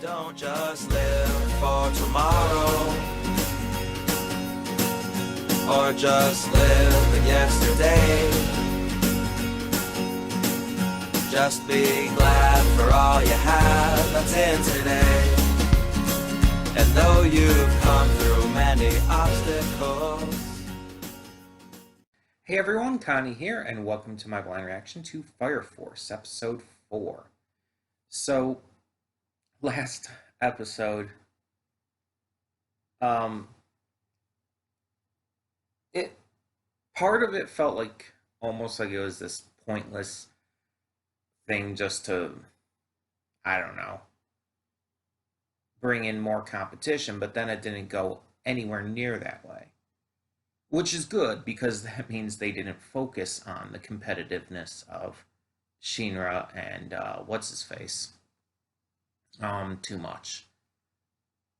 Don't just live for tomorrow, or just live in yesterday. Just be glad for all you have that's in today. And though you've come through many obstacles. Hey everyone, Connie here, and welcome to my blind reaction to Fire Force, episode 4. So, last episode, it part of it felt like almost like it was this pointless thing just to, I don't know, bring in more competition, but then it didn't go anywhere near that way. Which is good, because that means they didn't focus on the competitiveness of Shinra and what's-his-face too much.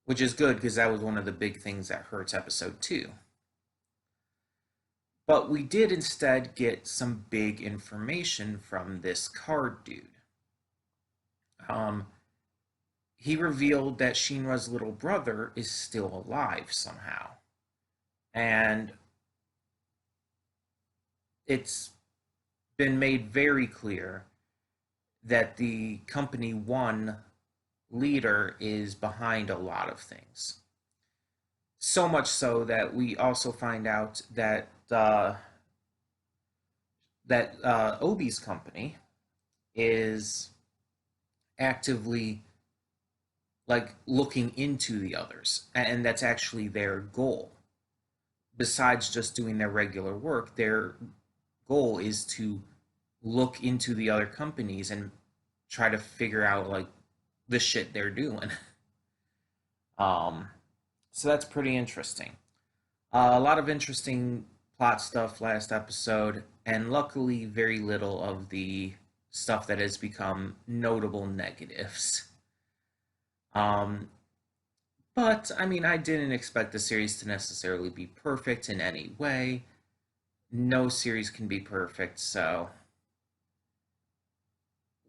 Which is good, because that was one of the big things that hurts episode 2. But we did instead get some big information from this card dude. He revealed that Shinra's little brother is still alive somehow. And it's been made very clear that the Company 1 leader is behind a lot of things. So much so that we also find out that Obi's company is actively looking into the others, and that's actually their goal. Besides just doing their regular work, their goal is to look into the other companies and try to figure out the shit they're doing. So that's pretty interesting. A lot of interesting plot stuff last episode, and luckily very little of the stuff that has become notable negatives. But, I mean, I didn't expect the series to necessarily be perfect in any way. No series can be perfect, so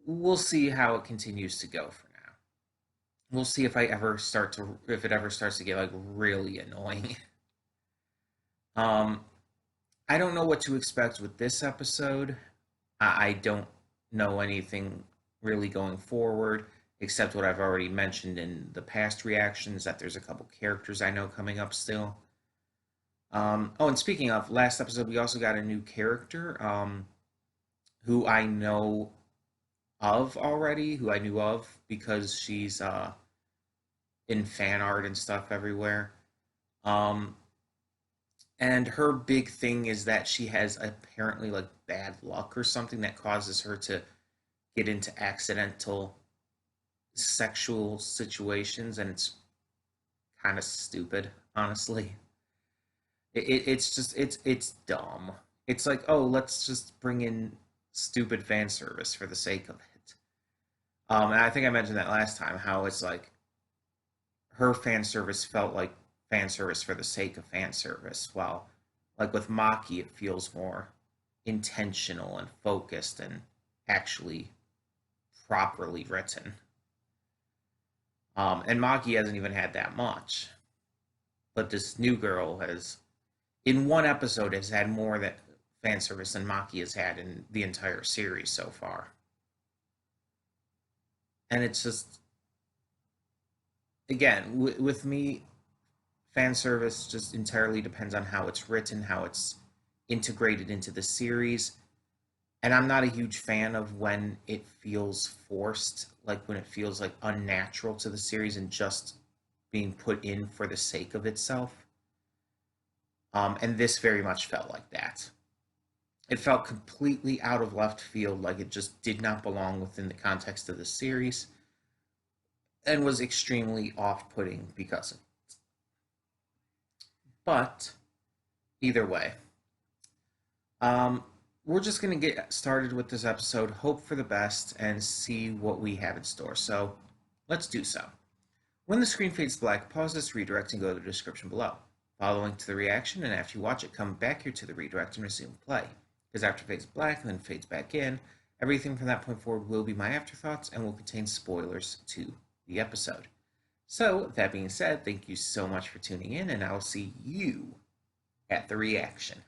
we'll see how it continues to go for now. We'll see if it ever starts to get really annoying. I don't know what to expect with this episode. I don't know anything really going forward, except what I've already mentioned in the past reactions, that there's a couple characters I know coming up still. And speaking of, last episode we also got a new character, who I know of already, who I knew of because she's in fan art and stuff everywhere. And her big thing is that she has apparently bad luck or something that causes her to get into accidental sexual situations, and it's kind of stupid, honestly. It's dumb. It's oh, let's just bring in stupid fan service for the sake of it. And I think I mentioned that last time, how it's her fan service felt like fan service for the sake of fan service, while with Maki it feels more intentional and focused and actually properly written. And Maki hasn't even had that much. But this new girl has, in one episode, has had more that fan service than Maki has had in the entire series so far. And it's just, again, with me, fan service just entirely depends on how it's written, how it's integrated into the series. And I'm not a huge fan of when it feels forced, when it feels unnatural to the series and just being put in for the sake of itself. And this very much felt like that. It felt completely out of left field, it just did not belong within the context of the series, and was extremely off-putting because of it. But, either way, we're just going to get started with this episode, hope for the best, and see what we have in store. So, let's do so. When the screen fades black, pause this redirect and go to the description below. Follow the link to the reaction, and after you watch it, come back here to the redirect and resume play. Because after it fades black and then fades back in, everything from that point forward will be my afterthoughts and will contain spoilers to the episode. So, that being said, thank you so much for tuning in, and I'll see you at the reaction.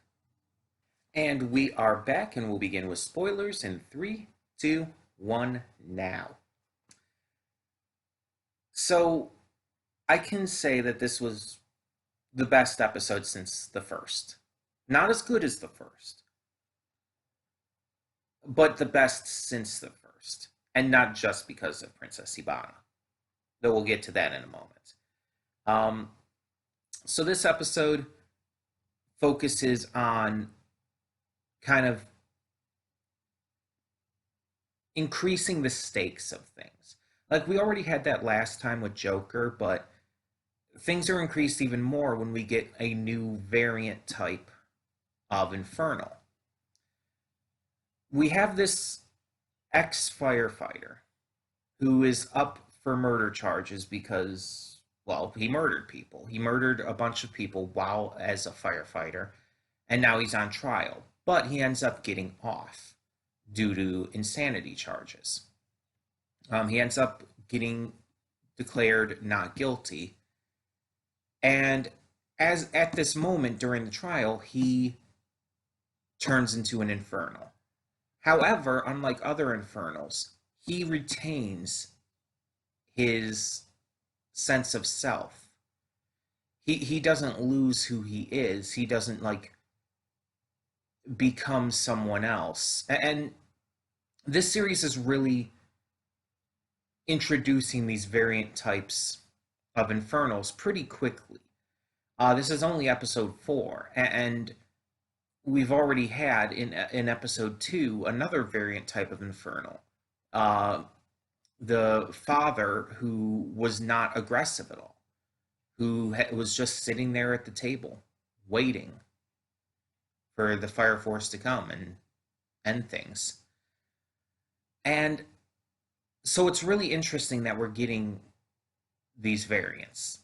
And we are back, and we'll begin with spoilers in 3, 2, 1, now. So, I can say that this was the best episode since the first. Not as good as the first, but the best since the first. And not just because of Princess Ibana, though we'll get to that in a moment. So this episode focuses on kind of increasing the stakes of things. Like we already had that last time with Joker, but things are increased even more when we get a new variant type of Infernal. We have this ex-firefighter who is up for murder charges because, well, he murdered people. He murdered a bunch of people while as a firefighter, and now he's on trial. But he ends up getting off due to insanity charges. He ends up getting declared not guilty. And as at this moment during the trial, he turns into an Infernal. However, unlike other Infernals, he retains his sense of self. He doesn't lose who he is. He doesn't become someone else. And this series is really introducing these variant types of Infernals pretty quickly. This is only episode 4, and we've already had in episode 2 another variant type of Infernal. The father who was not aggressive at all, who was just sitting there at the table waiting for the fire force to come and end things. And so it's really interesting that we're getting these variants.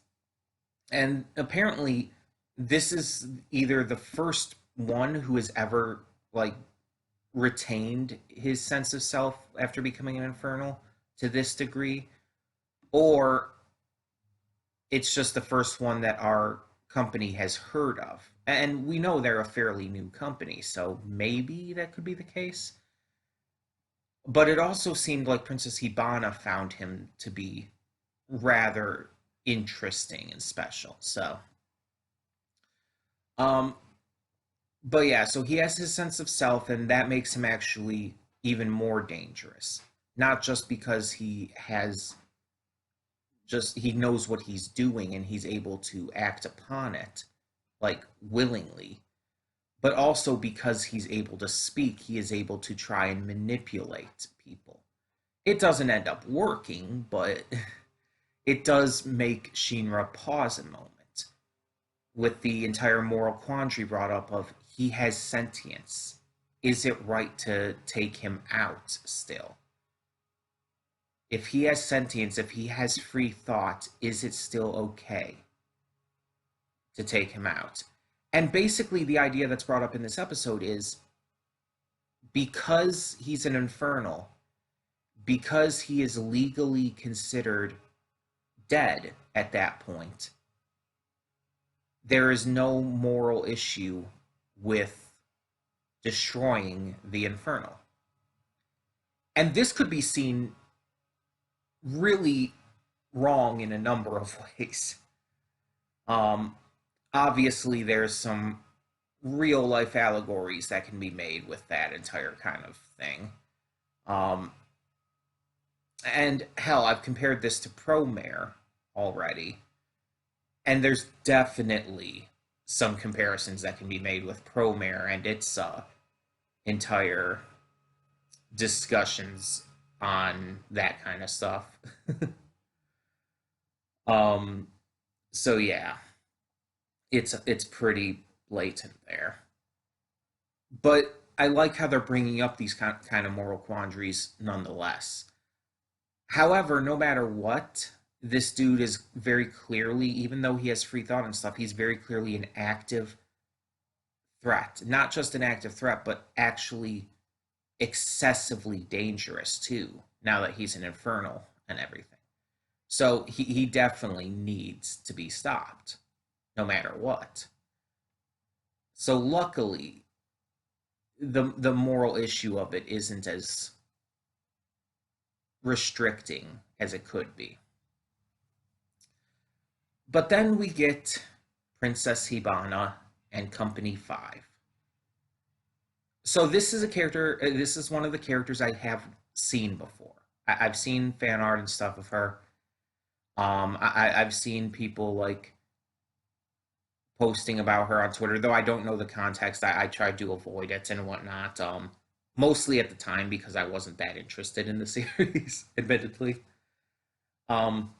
And apparently this is either the first one who has ever retained his sense of self after becoming an Infernal to this degree, or it's just the first one that our company has heard of. And we know they're a fairly new company, so maybe that could be the case. But it also seemed like Princess Hibana found him to be rather interesting and special. So, but yeah, so he has his sense of self, and that makes him actually even more dangerous. Not just because he knows what he's doing and he's able to act upon it, willingly, but also because he's able to speak, he is able to try and manipulate people. It doesn't end up working, but it does make Shinra pause a moment with the entire moral quandary brought up of he has sentience. Is it right to take him out still? If he has sentience, if he has free thought, is it still okay to take him out? And basically the idea that's brought up in this episode is because he's an Infernal, because he is legally considered dead at that point, there is no moral issue with destroying the Infernal. And this could be seen really wrong in a number of ways. Obviously, there's some real life allegories that can be made with that entire kind of thing. And hell, I've compared this to Promare already, and there's definitely some comparisons that can be made with Promare and its entire discussions on that kind of stuff. So yeah, it's pretty blatant there. But I like how they're bringing up these kind of moral quandaries nonetheless. However, no matter what, this dude is very clearly, even though he has free thought and stuff, he's very clearly an active threat. Not just an active threat, but actually excessively dangerous too, now that he's an Infernal and everything. So he definitely needs to be stopped, no matter what. So luckily, the moral issue of it isn't as restricting as it could be. But then we get Princess Hibana and Company 5. So this is a character, this is one of the characters I have seen before. Have seen fan art and stuff of her. I've seen people like posting about her on Twitter, though I don't know the context. I tried to avoid it and whatnot. Mostly at the time because I wasn't that interested in the series, admittedly. Um,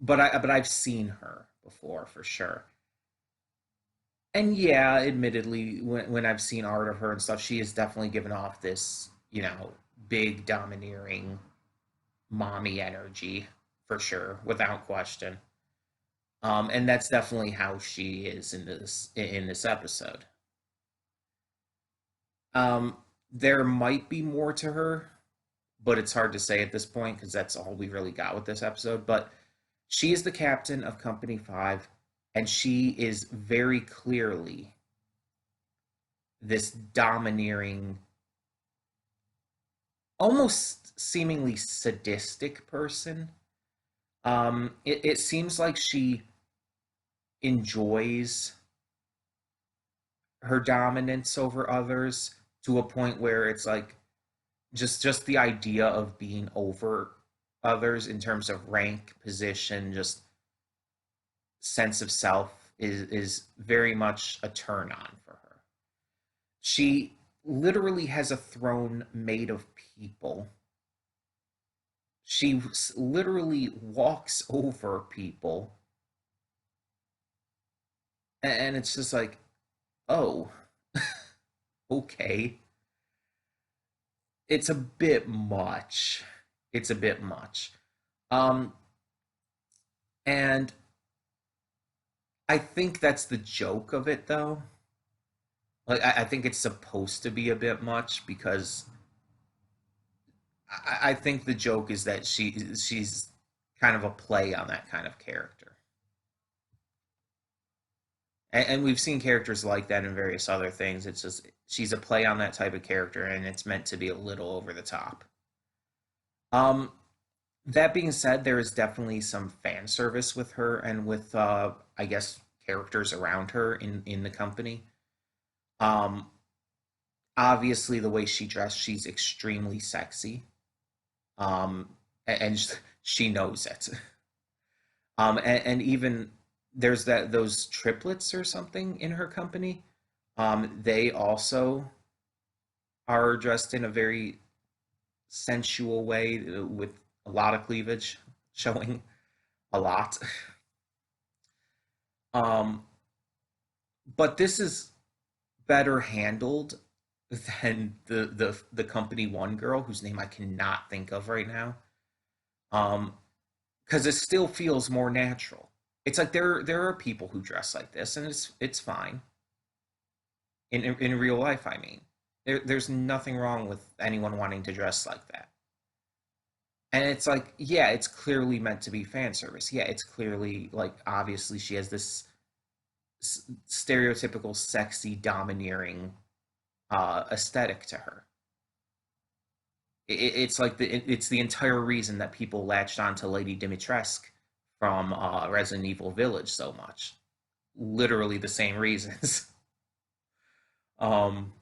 but I've seen her before for sure. And yeah, admittedly, when I've seen art of her and stuff, she has definitely given off this, big domineering mommy energy for sure, without question. And that's definitely how she is in this episode. Um, there might be more to her, but it's hard to say at this point because that's all we really got with this episode. But she is the captain of Company 5, and she is very clearly this domineering, almost seemingly sadistic person. It seems like she enjoys her dominance over others to a point where it's like just the idea of being over others in terms of rank, position, just sense of self is very much a turn on for her. She literally has a throne made of people. She literally walks over people, and it's just like, oh, okay. It's a bit much. It's a bit much. Um, and I think that's the joke of it, though. Like, I think it's supposed to be a bit much because I think the joke is that she's kind of a play on that kind of character. And we've seen characters like that in various other things. It's just she's a play on that type of character, and it's meant to be a little over the top. Um, that being said, there is definitely some fan service with her and with, I guess, characters around her in the company. Um, Obviously, the way she dressed, she's extremely sexy, um, and she knows it. And even there's those triplets or something in her company. They also are dressed in a very sensual way with a lot of cleavage showing a lot. Um, but this is better handled than the company one girl whose name I cannot think of right now. Um, because it still feels more natural. It's like there are people who dress like this, and it's fine in real life. I mean, there's nothing wrong with anyone wanting to dress like that. And it's like, yeah, it's clearly meant to be fan service. Yeah, it's clearly like obviously she has this stereotypical sexy domineering aesthetic to her. It's like it's the entire reason that people latched on to Lady Dimitrescu from Resident Evil Village so much. Literally the same reasons. um,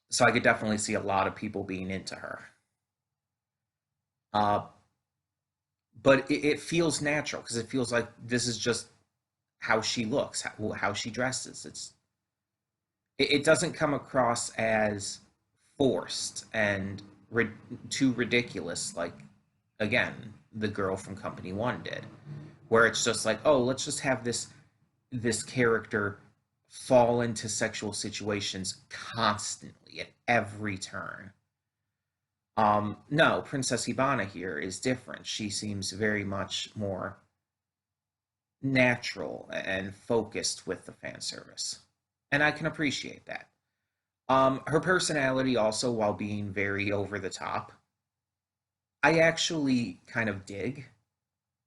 so I could definitely see a lot of people being into her. Uh, but it feels natural because it feels like this is just how she looks, how she dresses. It doesn't come across as forced and ri- too ridiculous like again the girl from Company One did, where it's just like, oh, let's just have this character fall into sexual situations constantly at every turn. No, Princess Hibana here is different. She seems very much more natural and focused with the fan service, and I can appreciate that. Her personality also, while being very over the top, I actually kind of dig,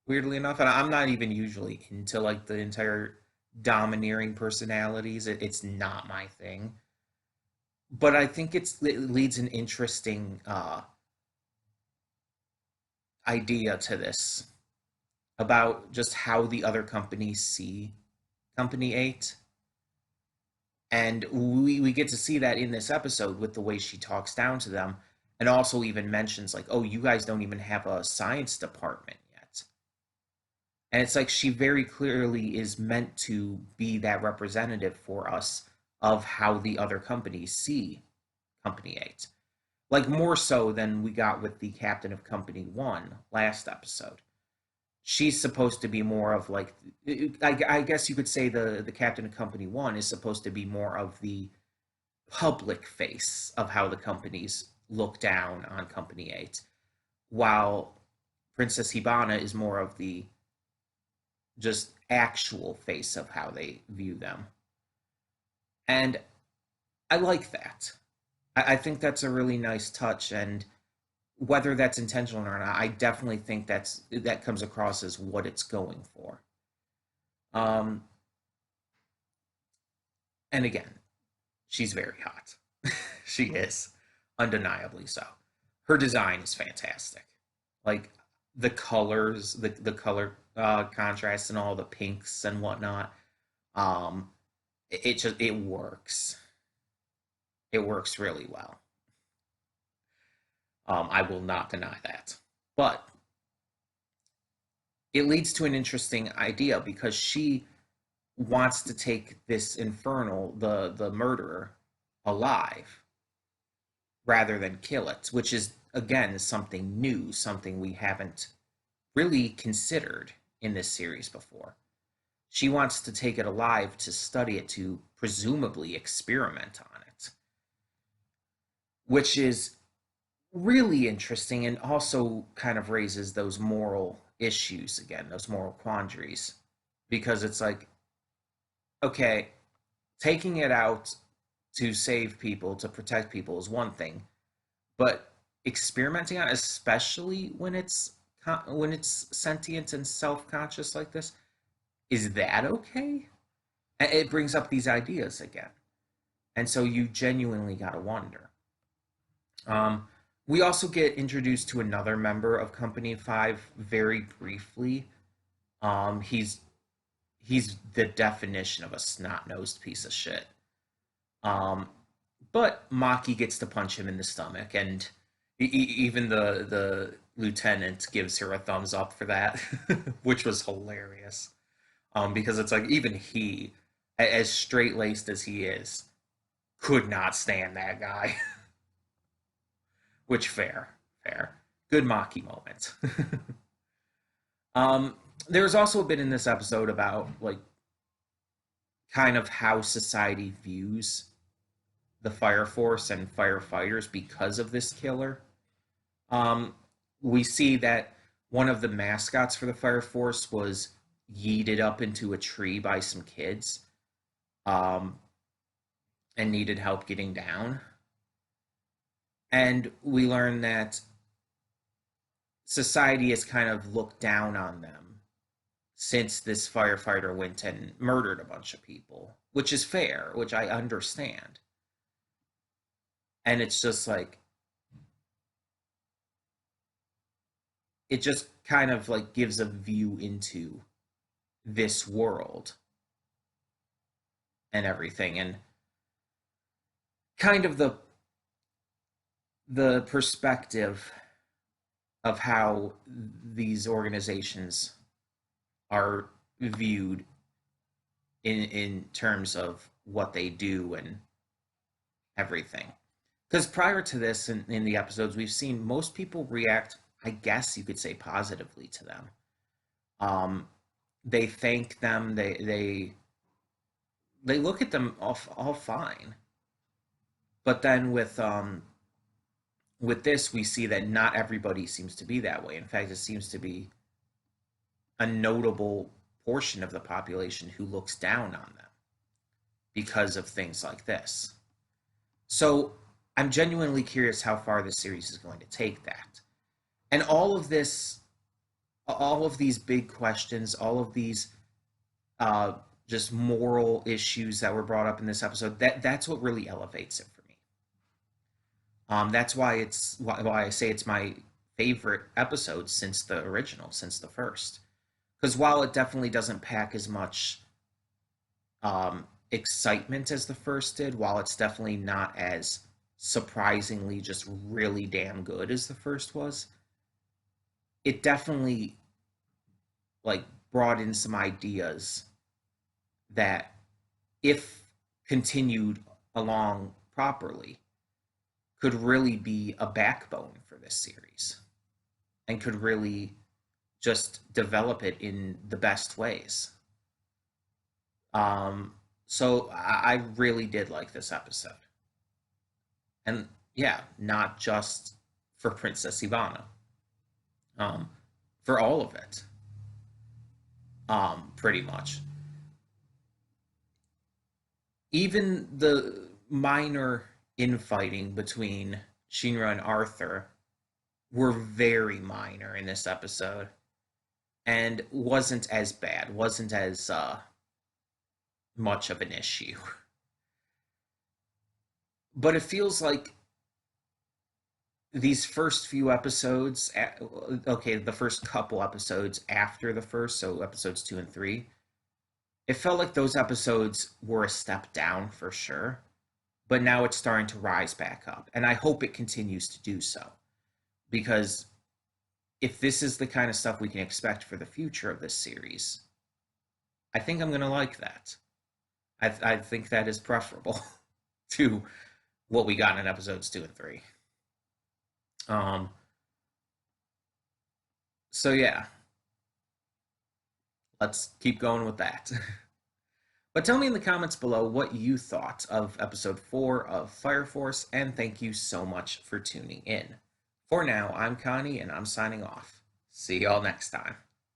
weirdly enough, and I'm not even usually into like the entire domineering personalities. It's not my thing, but I think it leads an interesting idea to this about just how the other companies see Company 8. And we get to see that in this episode with the way she talks down to them, and also even mentions, like, oh, you guys don't even have a science department yet. And it's like she very clearly is meant to be that representative for us of how the other companies see Company 8. Like, more so than we got with the captain of Company 1 last episode. She's supposed to be more of like, I guess you could say the captain of Company 1 is supposed to be more of the public face of how the companies look down on Company 8, while Princess Hibana is more of the just actual face of how they view them. And I like that. I think that's a really nice touch, and whether that's intentional or not, I definitely think that comes across as what it's going for. Um, and again, she's very hot. She is, undeniably so. Her design is fantastic. Like the colors, the color contrast, and all the pinks and whatnot. Um, it just it works. It works really well. I will not deny that. But it leads to an interesting idea because she wants to take this infernal, the murderer, alive rather than kill it, which is again something new, something we haven't really considered in this series before. She wants to take it alive to study it, to presumably experiment on it, which is really interesting and also kind of raises those moral issues again, those moral quandaries, because it's like, okay, taking it out to save people, to protect people is one thing, but experimenting on it, especially when it's sentient and self-conscious like this, is that okay? It brings up these ideas again. And so you genuinely got to wonder. Um, we also get introduced to another member of Company 5 very briefly. He's the definition of a snot-nosed piece of shit. Um, but Maki gets to punch him in the stomach, and even the lieutenant gives her a thumbs up for that, which was hilarious. Because it's like even he, as straight laced as he is, could not stand that guy. Which fair, good Maki moment. um, there's also a bit in this episode about like kind of how society views the fire force and firefighters because of this killer. Um, we see that one of the mascots for the fire force was yeeted up into a tree by some kids, um, and needed help getting down. And we learn that society has kind of looked down on them since this firefighter went and murdered a bunch of people, which is fair, which I understand. And it's just like, it just kind of like gives a view into this world and everything, and kind of the perspective of how these organizations are viewed in terms of what they do and everything. Because prior to this, in the episodes, we've seen most people react, I guess you could say, positively to them. They thank them. They look at them all fine. But then with this, we see that not everybody seems to be that way. In fact, it seems to be a notable portion of the population who looks down on them because of things like this. So I'm genuinely curious how far this series is going to take that. And all of this, all of these big questions, all of these uh, just moral issues that were brought up in this episode, that's what really elevates it for me. That's why I say it's my favorite episode since the original, since the first. Because while it definitely doesn't pack as much excitement as the first did, while it's definitely not as surprisingly just really damn good as the first was, it definitely like brought in some ideas that, if continued along properly, could really be a backbone for this series and could really just develop it in the best ways. So I really did like this episode. And yeah, not just for Princess Ivana, um, for all of it, pretty much. Even the minor infighting between Shinra and Arthur were very minor in this episode and wasn't as bad, wasn't as much of an issue. But it feels like these first few episodes, okay, the first couple episodes after the first, so episodes 2 and 3, it felt like those episodes were a step down for sure. But now it's starting to rise back up. And I hope it continues to do so. Because if this is the kind of stuff we can expect for the future of this series, I think I'm going to like that. I think that is preferable to what we got in episodes 2 and 3. So yeah, let's keep going with that. But tell me in the comments below what you thought of episode 4 of Fire Force, and thank you so much for tuning in. For now, I'm Connie, and I'm signing off. See y'all next time.